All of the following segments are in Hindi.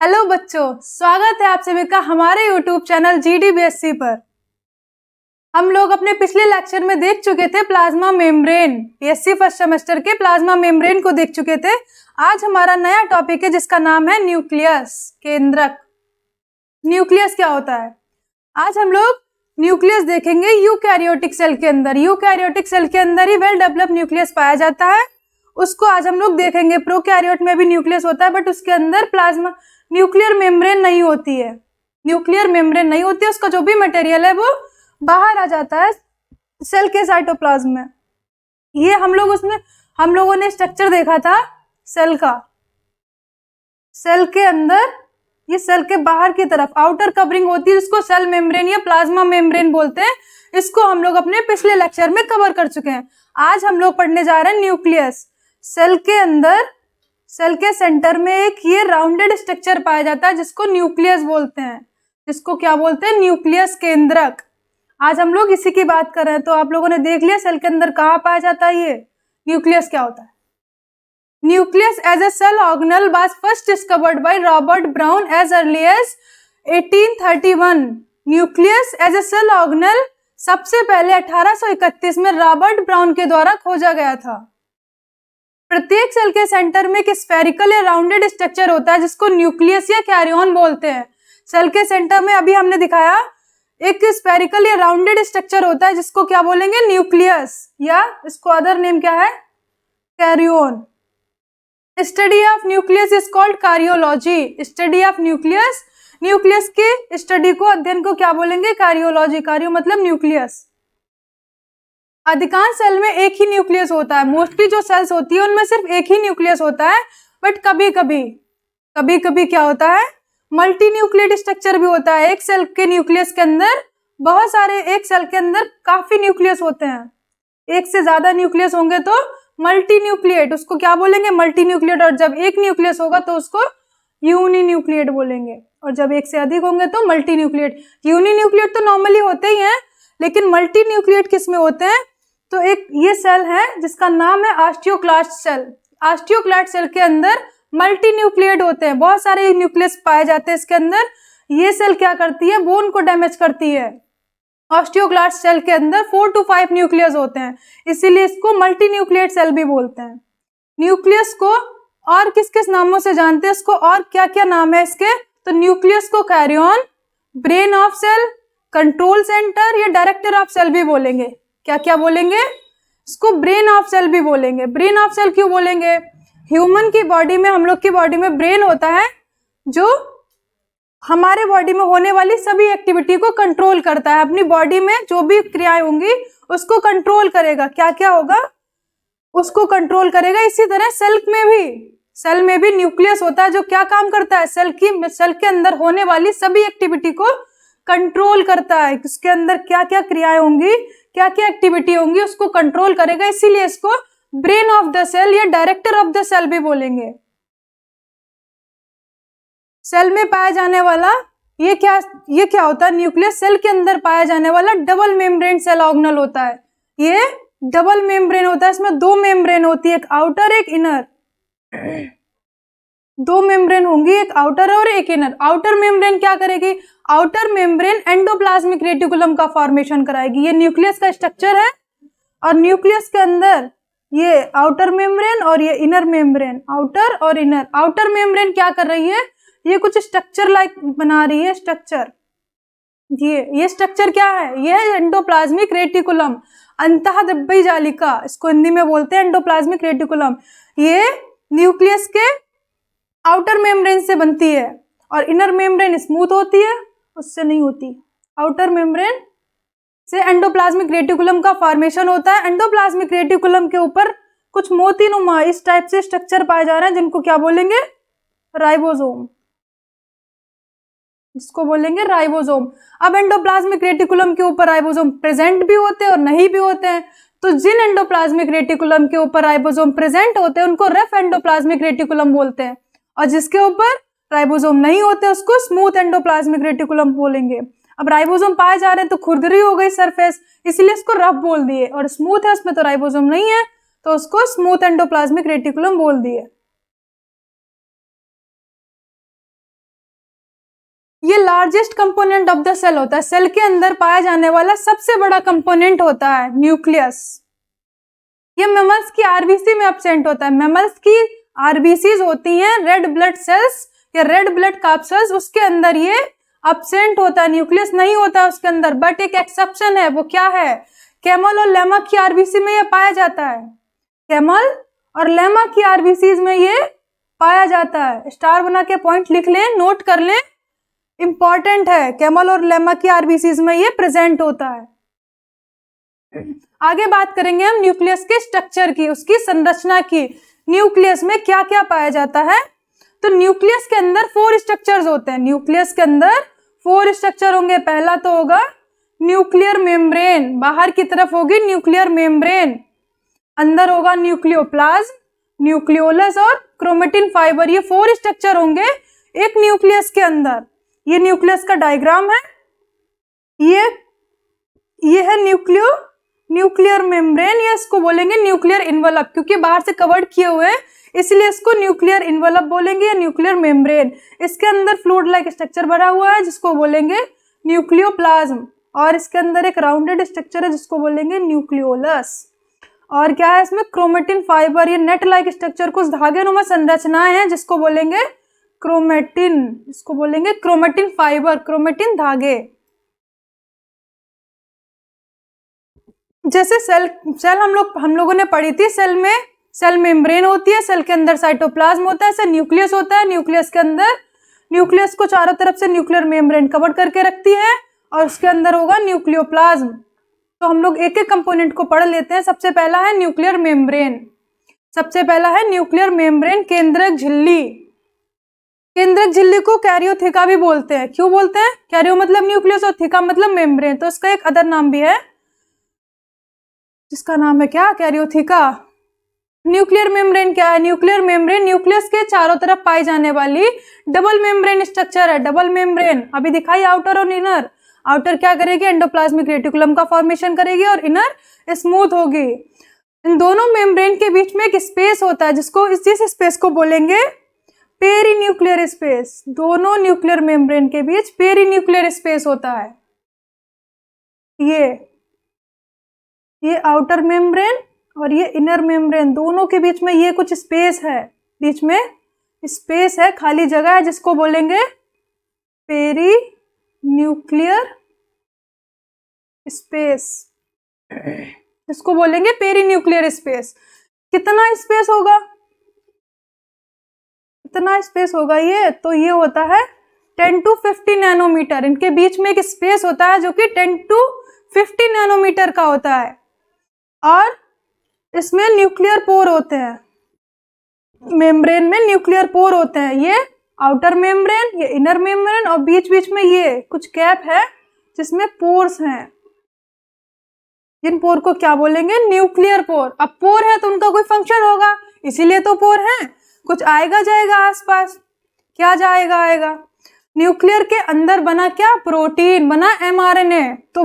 हेलो बच्चों, स्वागत है आप सभी का हमारे यूट्यूब चैनल GDBSC पर। हम लोग अपने पिछले लेक्चर में देख चुके थे plasma membrane, BSc first semester के प्लाज्मा मेम्ब्रेन को देख चुके थे। आज हमारा नया टॉपिक है जिसका नाम है न्यूक्लियस, केंद्रक। न्यूक्लियस क्या होता है? आज हम लोग न्यूक्लियस देखेंगे यूकैरियोटिक सेल के अंदर। यूकैरियोटिक सेल के अंदर ही वेल डेवलप्ड न्यूक्लियस पाया जाता है, उसको आज हम लोग देखेंगे। प्रोकैरियोट में भी न्यूक्लियस होता है बट उसके अंदर प्लाज्मा न्यूक्लियर मेम्ब्रेन नहीं होती है। न्यूक्लियर मेम्ब्रेन नहीं होती है, उसका जो भी मटेरियल है वो बाहर आ जाता है सेल के साइटोप्लाज्म में। ये हम लोगों ने स्ट्रक्चर देखा था सेल का। सेल के अंदर, ये सेल के बाहर की तरफ आउटर कवरिंग होती है जिसको सेल मेम्ब्रेन या प्लाज्मा मेम्ब्रेन बोलते हैं। इसको हम लोग अपने पिछले लेक्चर में कवर कर चुके हैं। आज हम लोग पढ़ने जा रहे हैं न्यूक्लियस। सेल के अंदर, सेल के सेंटर में एक ये राउंडेड स्ट्रक्चर पाया जाता है जिसको न्यूक्लियस बोलते हैं। जिसको क्या बोलते हैं? न्यूक्लियस, केंद्रक। आज हम लोग इसी की बात कर रहे हैं। तो आप लोगों ने देख लिया सेल के अंदर कहाँ पाया जाता है ये न्यूक्लियस क्या होता है। Nucleus as a cell organelle was first discovered by Robert Brown as early as 1831। Nucleus as a cell organelle सबसे पहले 1831 में रॉबर्ट ब्राउन के द्वारा खोजा गया था। प्रत्येक सेल के सेंटर में एक स्फेरिकल या राउंडेड स्ट्रक्चर होता है जिसको न्यूक्लियस या कैरियन बोलते हैं। सेल के सेंटर में अभी हमने दिखाया एक स्फेरिकल या राउंडेड स्ट्रक्चर होता है जिसको क्या बोलेंगे? न्यूक्लियस, या इसको अदर नेम क्या है? Karyon. Study of nucleus is called karyology. Study of nucleus, nucleus के स्टडी को, अध्ययन को क्या बोलेंगे? कारियोलॉजी। कार्यो मतलब न्यूक्लियस। अधिकांश सेल में एक ही न्यूक्लियस होता है। मोस्टली जो सेल्स होती है उनमें सिर्फ एक ही न्यूक्लियस होता है, बट कभी कभी क्या होता है? मल्टी न्यूक्लियड स्ट्रक्चर भी होता है। एक सेल के न्यूक्लियस के अंदर बहुत सारे, एक सेल के अंदर काफी न्यूक्लियस होते हैं। एक से ज्यादा न्यूक्लियस होंगे तो मल्टी न्यूक्लियड, उसको क्या बोलेंगे? Multi nucleoid. और जब एक न्यूक्लियस होगा तो उसको यूनी न्यूक्लियड बोलेंगे। और जब एक से अधिक होंगे तो मल्टी न्यूक्लियड। यूनी न्यूक्लियड तो नॉर्मली होते ही हैं, लेकिन मल्टी न्यूक्लियड किस में होते हैं? तो एक ये सेल है जिसका नाम है ऑस्टियोक्लास्ट सेल। ऑस्टियोक्लास्ट सेल के अंदर मल्टी न्यूक्लियड होते हैं, बहुत सारे न्यूक्लियस पाए जाते हैं इसके अंदर। ये सेल क्या करती है? बोन को डैमेज करती है। ऑस्टियोक्लास्ट सेल के अंदर 4 to 5 न्यूक्लियस होते हैं, इसीलिए इसको मल्टी न्यूक्लियड सेल भी बोलते हैं। न्यूक्लियस को और किस किस नामों से जानते हैं? इसको और क्या क्या नाम है इसके? तो न्यूक्लियस को karyon, brain of cell, control centre या डायरेक्टर ऑफ सेल भी बोलेंगे। क्या क्या बोलेंगे? इसको ब्रेन ऑफ सेल भी बोलेंगे। ब्रेन ऑफ सेल क्यों बोलेंगे? ह्यूमन की बॉडी में, हम लोग की बॉडी में ब्रेन होता है जो हमारे बॉडी में होने वाली सभी एक्टिविटी को कंट्रोल करता है। अपनी बॉडी में जो भी क्रियाएं होंगी उसको कंट्रोल करेगा। क्या क्या होगा उसको कंट्रोल करेगा। इसी तरह सेल में भी न्यूक्लियस होता है जो क्या काम करता है? सेल के अंदर होने वाली सभी एक्टिविटी को कंट्रोल करता है। इसके अंदर क्या क्या क्रियाएं होंगी, क्या क्या एक्टिविटी होंगी, उसको कंट्रोल करेगा। इसीलिए इसको ब्रेन ऑफ द सेल या डायरेक्टर ऑफ द सेल भी बोलेंगे। सेल में पाया जाने वाला ये क्या होता है? न्यूक्लियस सेल के अंदर पाया जाने वाला डबल मेम्ब्रेन सेल ऑर्गेनल होता है। ये डबल मेम्ब्रेन होता है, इसमें दो मेम्ब्रेन होती है, एक आउटर एक इनर। दो मेम्ब्रेन होंगी, एक आउटर और एक इनर। आउटर मेम्ब्रेन क्या करेगी? आउटर मेम्ब्रेन एंडोप्लाज्मिक रेटिकुलम का फॉर्मेशन कराएगी। ये न्यूक्लियस का स्ट्रक्चर है और न्यूक्लियस के अंदर ये आउटर मेम्ब्रेन और ये इनर मेम्ब्रेन, आउटर और इनर। आउटर मेम्ब्रेन क्या कर रही है? ये कुछ स्ट्रक्चर लाइक बना रही है। स्ट्रक्चर, ये स्ट्रक्चर क्या है? ये है एंडोप्लाज्मिक रेटिकुलम, अंतःद्रव्यी जालिका, इसको हिंदी में बोलते हैं एंडोप्लाज्मिक रेटिकुलम। ये न्यूक्लियस के आउटर मेम्ब्रेन से बनती है और इनर मेम्ब्रेन स्मूथ होती है, उससे नहीं होती। आउटर मेम्ब्रेन से एंडोप्लाज्मिक रेटिकुलम का फॉर्मेशन होता है। एंडोप्लाज्मिक रेटिकुलम के ऊपर कुछ मोतीनुमा इस टाइप से स्ट्रक्चर पाए जा रहे हैं जिनको क्या बोलेंगे? राइबोसोम, जिसको बोलेंगे राइबोसोम। अब एंडोप्लाज्मिक रेटिकुलम के ऊपर राइबोसोम प्रेजेंट भी होते हैं और नहीं भी होते हैं। तो जिन एंडोप्लाज्मिक रेटिकुलम के ऊपर राइबोसोम प्रेजेंट होते हैं उनको रफ एंडोप्लाज्मिक रेटिकुलम बोलते हैं, और जिसके ऊपर राइबोसोम नहीं होते उसको स्मूथ एंडोप्लाज्मिक रेटिकुलम बोलेंगे। अब राइबोसोम पाए जा रहे हैं तो खुरदरी हो गई सरफेस, इसलिए इसको रफ बोल दिए। और स्मूथ है, उसमें तो राइबोसोम नहीं है तो उसको स्मूथ एंडोप्लाज्मिक रेटिकुलम बोल दिए। ये largest component of the cell होता है, सेल के अंदर पाया जाने वाला सबसे बड़ा कंपोनेंट होता है न्यूक्लियस। ये मैमल्स की आरबीसी में एब्सेंट होता है। मैमल्स की आरबीसीज होती हैं रेड ब्लड सेल्स या रेड ब्लड कार्पसेल्स, उसके अंदर ये एब्सेंट होता है, न्यूक्लियस नहीं होता है उसके अंदर। बट एक एक्सेप्शन है, वो क्या है? कैमल और लेमा की आरबीसी में ये पाया जाता है। कैमल और लेमा की आरबीसीज में ये पाया जाता है। स्टार बना के पॉइंट लिख लें, नोट कर लें, इंपॉर्टेंट है। कैमल और लेमा की आरबीसीज में ये प्रेजेंट होता है। आगे बात करेंगे हम न्यूक्लियस के स्ट्रक्चर की, उसकी संरचना की। न्यूक्लियस में क्या क्या पाया जाता है? तो न्यूक्लियस के अंदर 4 स्ट्रक्चर्स होते हैं। न्यूक्लियस के अंदर 4 स्ट्रक्चर होंगे। पहला तो होगा न्यूक्लियर मेम्ब्रेन, बाहर की तरफ होगी न्यूक्लियर मेम्ब्रेन, अंदर होगा न्यूक्लियोप्लाज्म, न्यूक्लियोलस और क्रोमेटिन फाइबर। ये 4 स्ट्रक्चर होंगे एक न्यूक्लियस के अंदर। ये न्यूक्लियस का डायग्राम है। ये है न्यूक्लियर मेम्ब्रेन, या इसको बोलेंगे न्यूक्लियर इन्वेलप, क्योंकि बाहर से कवर्ड किए हुए हैं इसलिए इसको न्यूक्लियर इन्वेलप बोलेंगे या न्यूक्लियर मेम्ब्रेन। इसके अंदर फ्लूइड लाइक स्ट्रक्चर बना हुआ है जिसको बोलेंगे न्यूक्लियोप्लाज्म, और इसके अंदर एक राउंडेड स्ट्रक्चर है जिसको बोलेंगे न्यूक्लियोलस। और क्या है इसमें? क्रोमेटिन फाइबर, ये नेट लाइक स्ट्रक्चर, कुछ धागेनुमा संरचनाएं हैं जिसको बोलेंगे क्रोमेटिन, इसको बोलेंगे क्रोमेटिन फाइबर, क्रोमेटिन धागे। जैसे सेल हम लोगों ने पढ़ी थी, सेल में सेल मेम्ब्रेन होती है, सेल के अंदर साइटोप्लाज्म होता है, ऐसे न्यूक्लियस होता है। न्यूक्लियस के अंदर, न्यूक्लियस को चारों तरफ से न्यूक्लियर मेम्ब्रेन कवर करके रखती है, और उसके अंदर होगा न्यूक्लियोप्लाज्म। तो हम लोग एक एक कंपोनेंट को पढ़ लेते हैं। सबसे पहला है न्यूक्लियर मेम्ब्रेन। सबसे पहला है न्यूक्लियर मेम्ब्रेन, केंद्रक झिल्ली। केंद्रक झिल्ली को कैरियोथिका भी बोलते हैं। क्यों बोलते हैं? कैरियो मतलब न्यूक्लियस और थिका मतलब मेम्ब्रेन, तो इसका एक अदर नाम भी है जिसका नाम है क्या? कैरियोथिका। न्यूक्लियर मेम्ब्रेन क्या है? न्यूक्लियर मेम्ब्रेन न्यूक्लियस के चारों तरफ पाई जाने वाली डबल मेम्ब्रेन स्ट्रक्चर है। डबल मेम्ब्रेन अभी दिखाई, आउटर और इनर। आउटर क्या करेगी? एंडोप्लाज्मिक रेटिकुलम का फॉर्मेशन करेगी, और इनर स्मूथ होगी। इन दोनों मेम्ब्रेन के बीच में एक स्पेस होता है जिसको, इस स्पेस को बोलेंगे पेरीन्यूक्लियर स्पेस। दोनों न्यूक्लियर मेम्ब्रेन के बीच पेरीन्यूक्लियर स्पेस होता है। ये आउटर मेम्ब्रेन और ये इनर मेम्ब्रेन, दोनों के बीच में ये कुछ स्पेस है, बीच में स्पेस है, खाली जगह है, जिसको बोलेंगे पेरीन्यूक्लियर स्पेस, इसको बोलेंगे पेरीन्यूक्लियर स्पेस। कितना स्पेस होगा? कितना स्पेस होगा ये? तो ये होता है 10 to 50 नैनोमीटर। इनके बीच में एक स्पेस होता है जो कि 10 to 50 नैनोमीटर का होता है, और इसमें न्यूक्लियर पोर होते हैं। मेम्ब्रेन में न्यूक्लियर पोर होते हैं। ये आउटर मेम्ब्रेन, ये इनर मेम्ब्रेन, और बीच बीच में ये कुछ गैप है जिसमें पोर्स हैं। जिन पोर को क्या बोलेंगे? Nuclear pore. अब पोर है तो उनका कोई फंक्शन होगा, इसीलिए तो पोर है। कुछ आएगा जाएगा आसपास, क्या जाएगा आएगा? न्यूक्लियर के अंदर बना क्या? प्रोटीन बना, mRNA, तो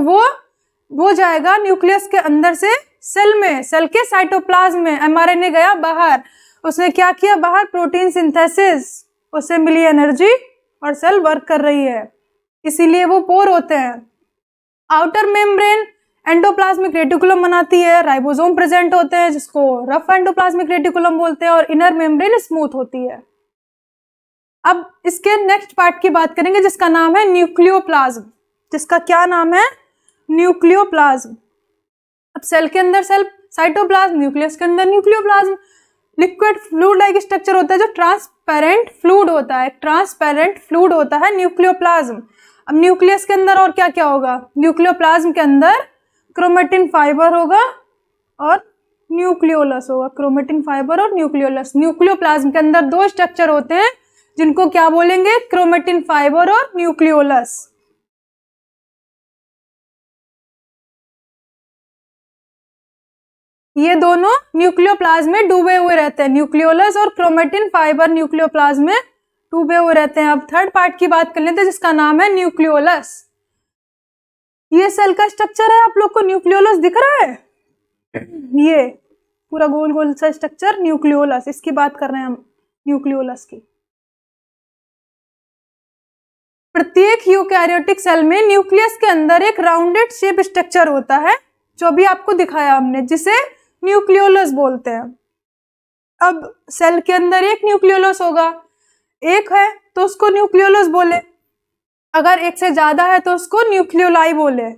वो जाएगा न्यूक्लियस के अंदर से सेल में, सेल के साइटोप्लाज्म में। mRNA गया बाहर, उसने क्या किया? बाहर प्रोटीन सिंथेसिस, उससे मिली एनर्जी और सेल वर्क कर रही है, इसीलिए वो पोर होते हैं। आउटर मेम्ब्रेन एंडोप्लाज्मिक रेटिकुलम बनाती है, राइबोसोम प्रेजेंट होते हैं जिसको रफ एंडोप्लाज्मिक रेटिकुलम बोलते हैं, और इनर मेम्ब्रेन स्मूथ होती है। अब इसके नेक्स्ट पार्ट की बात करेंगे जिसका नाम है न्यूक्लियोप्लाज्म। जिसका क्या नाम है? न्यूक्लियोप्लाज्म। अब सेल के अंदर सेल साइटोप्लाज्म, न्यूक्लियस के अंदर nucleoplasm. Liquid fluid like structure होता है जो ट्रांसपेरेंट फ्लूइड होता है, ट्रांसपेरेंट फ्लूइड होता है न्यूक्लियोप्लाज्म। अब न्यूक्लियस के अंदर और क्या क्या होगा? न्यूक्लियोप्लाज्म के अंदर क्रोमेटिन फाइबर होगा और न्यूक्लियोलस होगा। क्रोमेटिन फाइबर और न्यूक्लियोलस। न्यूक्लियोप्लाज्म के अंदर 2 स्ट्रक्चर होते हैं जिनको क्या बोलेंगे? क्रोमेटिन फाइबर और न्यूक्लियोलस। ये दोनों न्यूक्लियोप्लाज्म में डूबे हुए रहते हैं, न्यूक्लियोलस और क्रोमेटिन फाइबर न्यूक्लियोप्लाज्म में डूबे हुए रहते हैं। अब थर्ड पार्ट की बात कर लेते हैं जिसका नाम है न्यूक्लियोलस। ये सेल का स्ट्रक्चर है, आप लोग को न्यूक्लियोलस दिख रहा है? ये पूरा गोल गोल सा स्ट्रक्चर न्यूक्लियोलस, इसकी बात कर रहे हैं हम, न्यूक्लियोलस की। प्रत्येक यूकैरियोटिक सेल में न्यूक्लियस के अंदर एक राउंडेड शेप स्ट्रक्चर होता है, जो भी आपको दिखाया हमने, जिसे न्यूक्लियोलस बोलते हैं। अब सेल के अंदर एक न्यूक्लियोलस होगा, एक है तो उसको न्यूक्लियोलस बोले, अगर एक से ज्यादा है तो उसको न्यूक्लियोलाई बोले।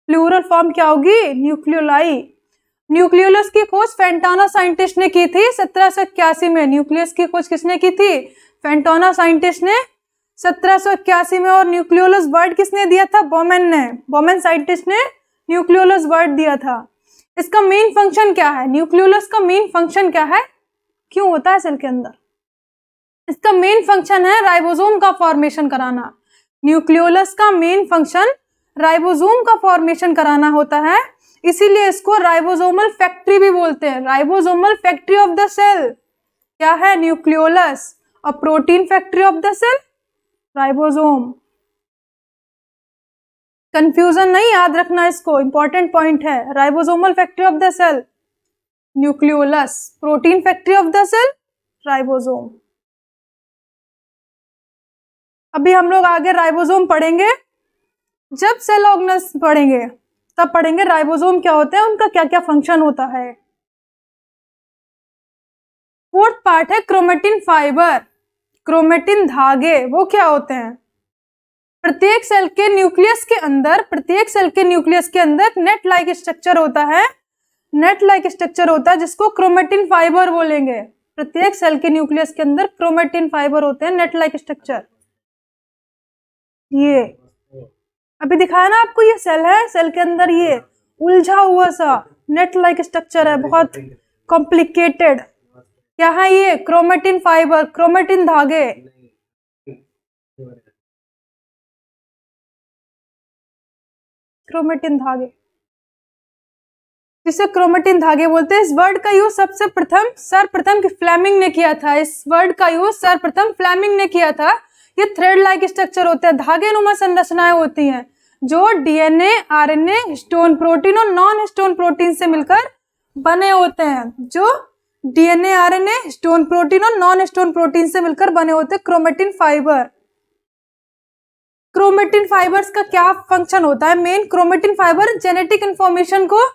प्लूरल फॉर्म क्या होगी? न्यूक्लियोलाई। न्यूक्लियोलस की खोज फेंटाना साइंटिस्ट ने की थी 1781 में। न्यूक्लियस की खोज किसने की थी? फेंटाना साइंटिस्ट ने 1781 में। और न्यूक्लियोलस वर्ड किसने दिया था? बोमेन ने। बोमेन साइंटिस्ट ने न्यूक्लियोलस वर्ड दिया था। इसका मेन फंक्शन क्या है? न्यूक्लियोलस का मेन फंक्शन क्या है? क्यों होता है सेल के अंदर? इसका मेन फंक्शन है राइबोसोम का फॉर्मेशन कराना। न्यूक्लियोलस का मेन फंक्शन राइबोसोम का फॉर्मेशन कराना होता है, इसीलिए इसको राइबोसोमल फैक्ट्री भी बोलते हैं। Ribosomal factory of the cell क्या है? न्यूक्लियोलस। और protein factory of the cell ribosome. Confusion नहीं, याद रखना इसको, इंपॉर्टेंट पॉइंट है। Ribosomal factory of the cell nucleolus, protein factory of the cell ribosome. अभी हम लोग आगे राइबोसोम पढ़ेंगे, जब सेल ऑर्गेनेल्स पढ़ेंगे तब पढ़ेंगे राइबोसोम क्या होते हैं, उनका क्या क्या फंक्शन होता है। फोर्थ पार्ट है क्रोमेटिन फाइबर। क्रोमेटिन धागे वो क्या होते हैं? प्रत्येक सेल के न्यूक्लियस के अंदर नेट लाइक स्ट्रक्चर होता है। नेट लाइक स्ट्रक्चर होता है जिसको क्रोमेटिन फाइबर बोलेंगे। प्रत्येक सेल के न्यूक्लियस के अंदर क्रोमेटिन फाइबर होते हैं, नेट लाइक स्ट्रक्चर। ये अभी दिखाया ना आपको, ये सेल है, सेल के अंदर ये उलझा हुआ सा नेट लाइक स्ट्रक्चर है, बहुत कॉम्प्लिकेटेड। क्या है ये? क्रोमेटिन फाइबर, क्रोमेटिन धागे। क्रोमेटिन धागे जिसे क्रोमेटिन धागे बोलते हैं। इस वर्ड का यूज सर्वप्रथम फ्लेमिंग ने किया था। इस वर्ड का यूज सर्वप्रथम फ्लेमिंग ने किया था। ये थ्रेड लाइक स्ट्रक्चर होते हैं, धागे नुमा संरचनाएं होती हैं, जो डीएनए, आरएनए, हिस्टोन प्रोटीन और नॉन हिस्टोन प्रोटीन से मिलकर बने होते हैं। जो डीएनए, आरएनए, हिस्टोन प्रोटीन और नॉन हिस्टोन प्रोटीन से मिलकर बने होते हैं क्रोमेटिन फाइबर। क्रोमेटिन फाइबर्स का क्या फंक्शन होता है? Main chromatin fibre genetic information को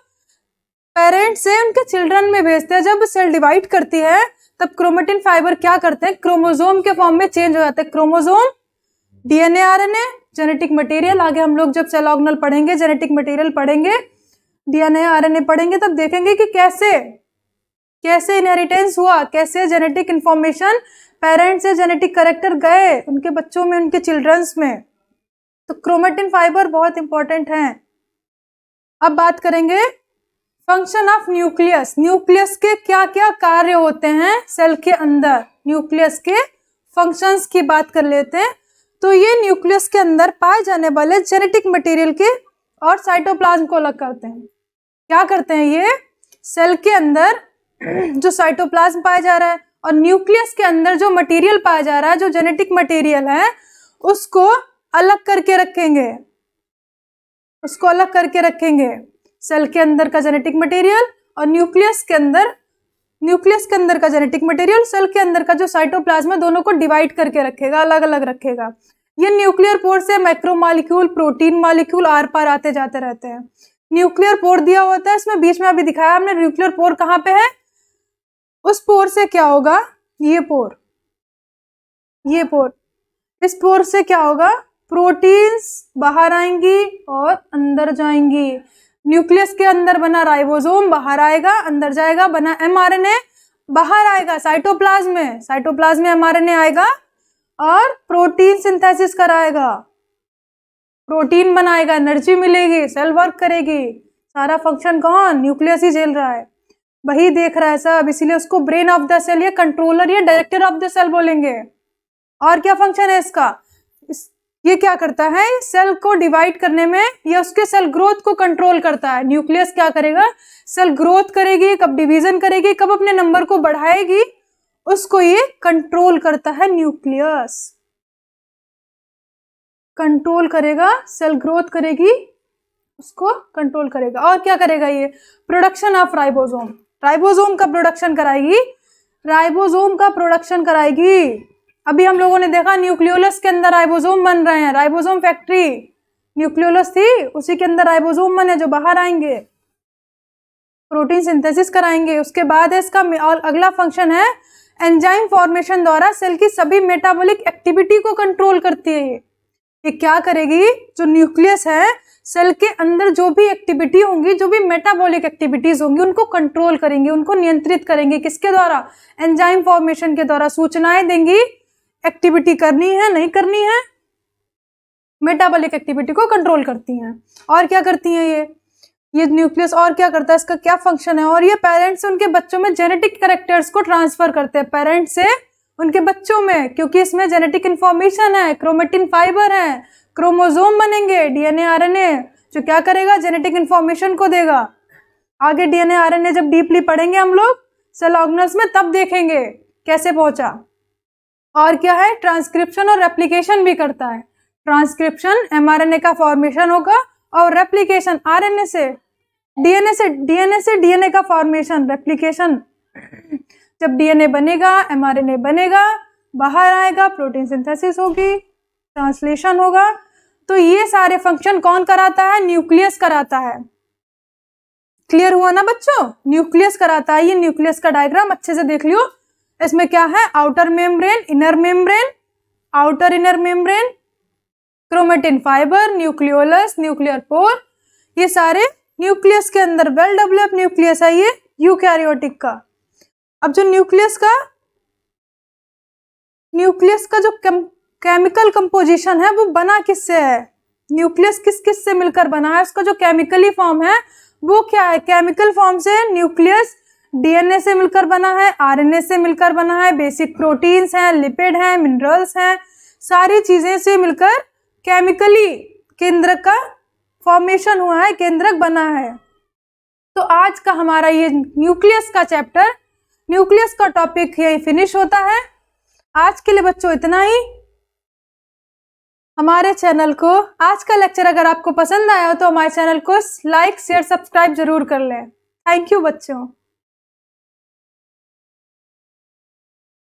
पेरेंट से उनके चिल्ड्रन में भेजते हैं। जब सेल डिवाइड करती है तब क्रोमेटिन फाइबर क्या करते हैं? क्रोमोसोम के फॉर्म में चेंज हो जाते हैं। Chromosome, DNA, RNA, genetic material. आगे हम लोग जब सेल ऑर्गेनेल पढ़ेंगे, जेनेटिक मटेरियल पढ़ेंगे, डीएनए, आरएनए पढ़ेंगे, तब देखेंगे कि कैसे इनहेरिटेंस हुआ, कैसे जेनेटिक इंफॉर्मेशन पेरेंट से जेनेटिक कैरेक्टर गए उनके बच्चों में, उनके चिल्ड्रंस में। तो क्रोमेटिन फाइबर बहुत इंपॉर्टेंट है। अब बात करेंगे फंक्शन ऑफ न्यूक्लियस। न्यूक्लियस के क्या क्या कार्य होते हैं सेल के अंदर, न्यूक्लियस के फंक्शंस की बात कर लेते हैं। तो ये न्यूक्लियस के अंदर पाए जाने वाले जेनेटिक मटेरियल के और साइटोप्लाज्म को अलग करते हैं। क्या करते हैं ये? सेल के अंदर जो साइटोप्लाज्म पाया जा रहा है और न्यूक्लियस के अंदर जो मटेरियल पाया जा रहा है, जो जेनेटिक मटेरियल है, उसको अलग करके रखेंगे। सेल के अंदर का जेनेटिक मटेरियल और न्यूक्लियस के अंदर का जेनेटिक मटेरियल, सेल के अंदर का जो साइटोप्लाज्म है, दोनों को डिवाइड करके रखेगा, अलग अलग रखेगा। ये न्यूक्लियर पोर से मैक्रोमॉलिक्यूल, प्रोटीन मॉलिक्यूल आर पार आते जाते रहते हैं। न्यूक्लियर पोर दिया होता है, इसमें बीच में अभी दिखाया हमने न्यूक्लियर पोर कहाँ पे है। उस पोर से क्या होगा? ये पोर, इस पोर से क्या होगा? प्रोटीन्स बाहर आएंगी और अंदर जाएंगी। न्यूक्लियस के अंदर बना राइबोसोम बाहर आएगा, अंदर जाएगा, बना एमआरएनए बाहर आएगा, साइटोप्लाज्म में एमआरएनए आएगा और प्रोटीन सिंथेसिस कराएगा, प्रोटीन बनाएगा, एनर्जी मिलेगी, सेल वर्क करेगी। सारा फंक्शन कौन? न्यूक्लियस ही झेल रहा है, वही देख रहा है सब, इसीलिए उसको ब्रेन ऑफ द सेल या कंट्रोलर या डायरेक्टर ऑफ द सेल बोलेंगे। और क्या फंक्शन है इसका? ये क्या करता है? सेल को डिवाइड करने में या उसके सेल ग्रोथ को कंट्रोल करता है। न्यूक्लियस क्या करेगा? सेल ग्रोथ करेगी, कब डिवीजन करेगी, कब अपने नंबर को बढ़ाएगी, उसको ये कंट्रोल करता है। न्यूक्लियस कंट्रोल करेगा, सेल ग्रोथ करेगी, उसको कंट्रोल करेगा। और क्या करेगा ये? प्रोडक्शन ऑफ राइबोसोम का प्रोडक्शन कराएगी, अभी हम लोगों ने देखा न्यूक्लियोलस के अंदर राइबोसोम बन रहे हैं, राइबोसोम फैक्ट्री न्यूक्लियोलस थी, उसी के अंदर राइबोसोम बने जो बाहर आएंगे, प्रोटीन सिंथेसिस कराएंगे। उसके बाद है इसका और अगला फंक्शन है एंजाइम फॉर्मेशन द्वारा सेल की सभी मेटाबॉलिक एक्टिविटी को कंट्रोल करती है। ये क्या करेगी, जो न्यूक्लियस है सेल के अंदर जो भी एक्टिविटी होंगी, जो भी मेटाबॉलिक एक्टिविटीज होंगी उनको कंट्रोल करेंगे, उनको नियंत्रित करेंगे। किसके द्वारा, एंजाइम फॉर्मेशन के द्वारा सूचनाएं देंगी, एक्टिविटी करनी है नहीं करनी है, मेटाबॉलिक एक्टिविटी को कंट्रोल करती हैं। और क्या करती हैं ये न्यूक्लियस और क्या करता है, इसका क्या फंक्शन है, और ये पेरेंट्स से उनके बच्चों में जेनेटिक कैरेक्टर्स को ट्रांसफर करते हैं, पेरेंट्स से उनके बच्चों में, क्योंकि इसमें जेनेटिक इंफॉर्मेशन है, क्रोमेटिन फाइबर है, क्रोमोसोम बनेंगे, डीएनए आरएनए, जो क्या करेगा, जेनेटिक इंफॉर्मेशन को देगा। आगे डीएनए आरएनए जब डीपली पढ़ेंगे हम लोग सेल ऑर्गेनल्स में, तब देखेंगे कैसे पहुंचा। और क्या है, ट्रांसक्रिप्शन और रेप्लिकेशन भी करता है। ट्रांसक्रिप्शन एमआरएनए का फॉर्मेशन होगा, और रेप्लिकेशन आरएनए से डीएनए का फॉर्मेशन, रेप्लिकेशन जब डीएनए बनेगा, एमआरएनए बनेगा, बाहर आएगा, प्रोटीन सिंथेसिस होगी, ट्रांसलेशन होगा। तो ये सारे फंक्शन कौन कराता है, न्यूक्लियस कराता है। क्लियर हुआ ना बच्चों, न्यूक्लियस कराता है। ये न्यूक्लियस का डायग्राम अच्छे से देख लियो। इसमें क्या है, outer membrane, inner membrane, outer inner membrane, chromatin fibre, nucleolus, nuclear pore, ये सारे न्यूक्लियस के अंदर वेल डेवलप्ड न्यूक्लियस है ये यूकैरियोटिक का। अब जो न्यूक्लियस का जो केमिकल कंपोजिशन है वो बना किससे है, न्यूक्लियस किस किस से मिलकर बना है, उसका जो केमिकली फॉर्म है वो क्या है। केमिकल फॉर्म से न्यूक्लियस डीएनए से मिलकर बना है, आरएनए से मिलकर बना है, बेसिक प्रोटीन्स हैं, लिपिड हैं, मिनरल्स हैं, सारी चीजें से मिलकर केमिकली केंद्रक का फॉर्मेशन हुआ है, केंद्रक बना है। तो आज का हमारा ये न्यूक्लियस का चैप्टर, न्यूक्लियस का टॉपिक यही फिनिश होता है। आज के लिए बच्चों इतना ही। हमारे चैनल को, आज का लेक्चर अगर आपको पसंद आया हो तो हमारे चैनल को लाइक शेयर सब्सक्राइब जरूर कर लें। थैंक यू बच्चों।